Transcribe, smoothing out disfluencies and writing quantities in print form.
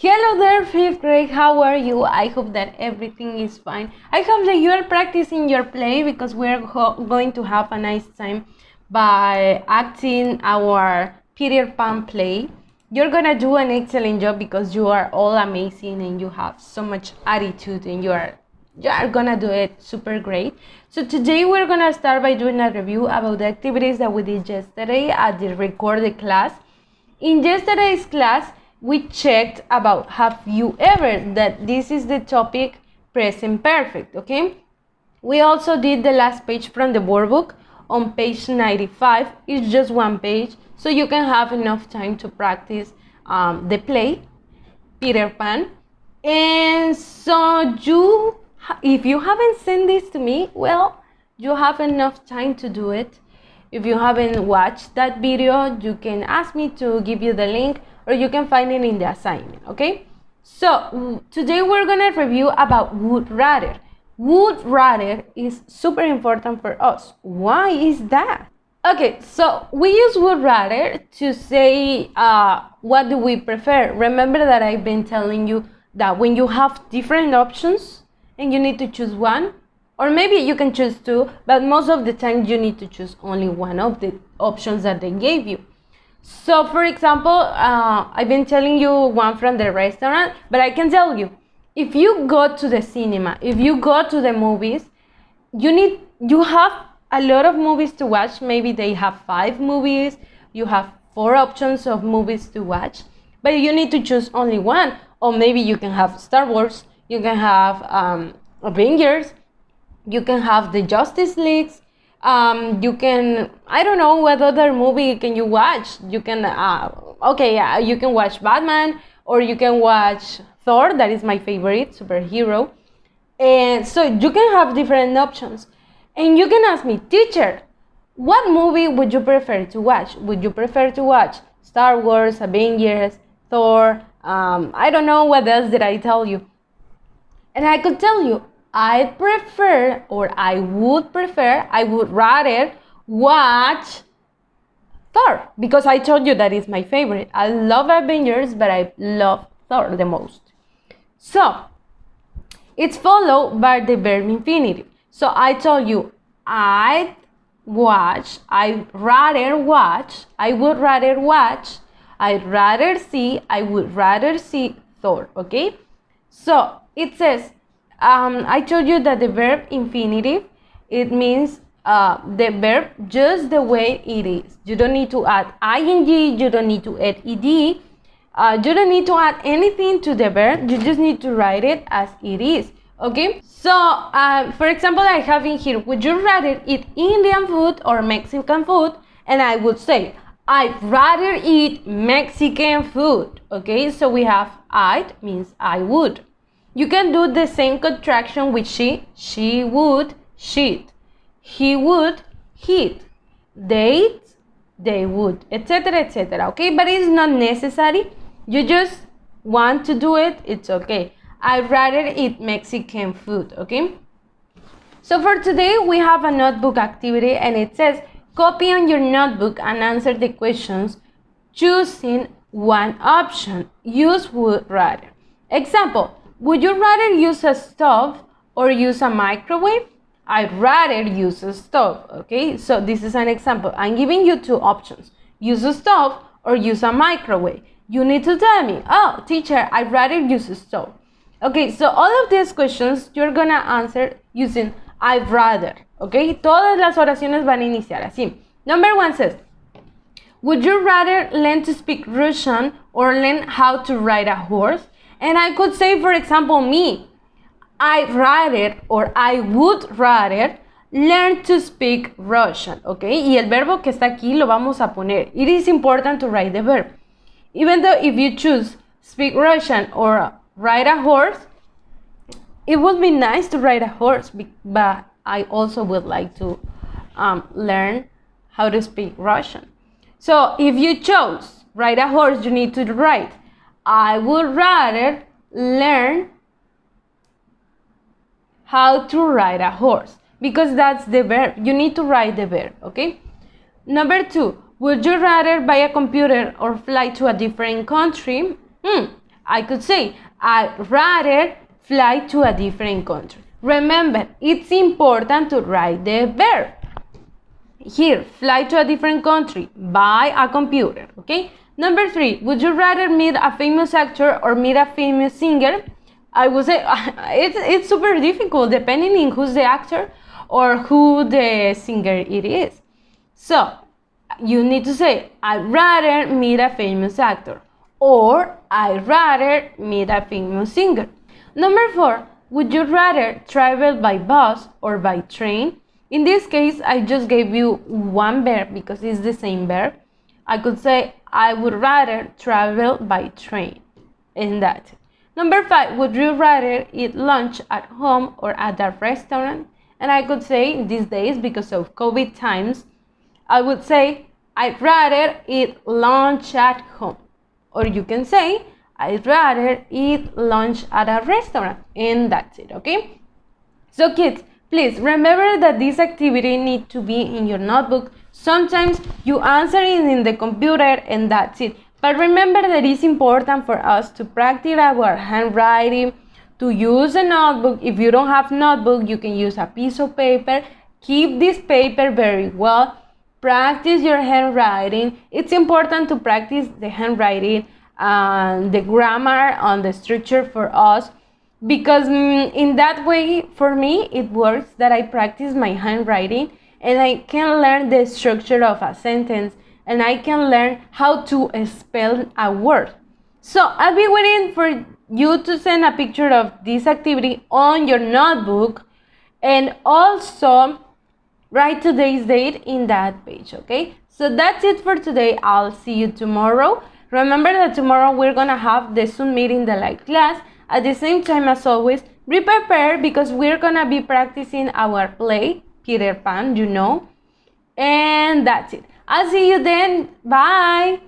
Hello there, 5th grade. How are you? I hope that everything is fine. I hope that you are practicing your play because we're going to have a nice time by acting our Peter Pan play. You're gonna do an excellent job because you are all amazing and you have so much attitude and you are gonna do it super great. So today we're gonna start by doing a review about the activities that we did yesterday at the recorded class. In yesterday's class, we checked about have you ever, that this is the topic present perfect, okay? We also did the last page from the workbook on page 95. It's just one page, so you can have enough time to practice the play, Peter Pan. And so if you haven't sent this to me, well, you have enough time to do it. If you haven't watched that video, you can ask me to give you the link or you can find it in the assignment, okay? So today we're gonna review about would rather. Would rather is super important for us. Why is that? Okay, so we use would rather to say what do we prefer. Remember that I've been telling you that when you have different options and you need to choose one, or maybe you can choose two, but most of the time you need to choose only one of the options that they gave you. So for example, I've been telling you one from the restaurant, but I can tell you, if you go to the cinema, if you go to the movies, you have a lot of movies to watch. Maybe they have 5 movies, you have 4 options of movies to watch, but you need to choose only one. Or maybe you can have Star Wars, you can have Avengers, you can have the Justice Leagues, you can, I don't know what other movie can you watch. You can, you can watch Batman, or you can watch Thor, that is my favorite superhero. And so you can have different options. And you can ask me, teacher, what movie would you prefer to watch? Would you prefer to watch Star Wars, Avengers, Thor, I don't know what else did I tell you? And I could tell you, I would rather watch Thor, because I told you that is my favorite. I love Avengers, but I love Thor the most. So it's followed by the verb infinitive. So I told you, I would rather watch, I would rather see Thor, okay? So it says, I told you that the verb infinitive, it means the verb just the way it is. You don't need to add ing, you don't need to add ed, you don't need to add anything to the verb, you just need to write it as it is, okay? So, for example, I have in here, would you rather eat Indian food or Mexican food? And I would say, I'd rather eat Mexican food, okay? So we have I'd means I would. You can do the same contraction with she would, she'd, he would, he'd, they'd, they would, etc., etc., okay? But it's not necessary. You just want to do it, it's okay. I'd rather eat Mexican food, okay? So for today, we have a notebook activity and it says, copy on your notebook and answer the questions choosing one option. Use would rather. Example, would you rather use a stove or use a microwave? I'd rather use a stove, okay? So this is an example. I'm giving you 2 options. Use a stove or use a microwave. You need to tell me, oh, teacher, I'd rather use a stove. Okay, so all of these questions you're gonna answer using I'd rather, okay? Todas las oraciones van a iniciar así. Number 1 says, would you rather learn to speak Russian or learn how to ride a horse? And I could say, for example, me, I'd rather or I would rather learn to speak Russian, okay? Y el verbo que está aquí lo vamos a poner. It is important to write the verb. Even though if you choose speak Russian or ride a horse, it would be nice to ride a horse, but I also would like to learn how to speak Russian. So if you chose ride a horse, you need to write, I would rather learn how to ride a horse, because that's the verb. You need to write the verb, okay? Number 2, would you rather buy a computer or fly to a different country? I could say, I'd rather fly to a different country. Remember, it's important to write the verb. Here, fly to a different country, buy a computer, okay? Number 3, would you rather meet a famous actor or meet a famous singer? I would say it's super difficult depending on who's the actor or who the singer it is. So, you need to say, I'd rather meet a famous actor or I'd rather meet a famous singer. Number 4, would you rather travel by bus or by train? In this case, I just gave you one verb because it's the same verb. I could say, I would rather travel by train. And that's it. Number 5, would you rather eat lunch at home or at a restaurant? And I could say, these days, because of COVID times, I would say, I'd rather eat lunch at home. Or you can say, I'd rather eat lunch at a restaurant. And that's it, okay? So kids, please remember that this activity needs to be in your notebook. Sometimes you answer it in the computer and that's it. But remember that it's important for us to practice our handwriting, to use a notebook. If you don't have notebook, you can use a piece of paper. Keep this paper very well. Practice your handwriting. It's important to practice the handwriting and the grammar and the structure for us. Because in that way, for me, it works that I practice my handwriting and I can learn the structure of a sentence and I can learn how to spell a word. So I'll be waiting for you to send a picture of this activity on your notebook and also write today's date in that page, okay? So that's it for today. I'll see you tomorrow. Remember that tomorrow we're gonna have the Zoom meeting, the live class. At the same time, as always, be prepared because we're gonna be practicing our play, Peter Pan, you know. And that's it. I'll see you then. Bye.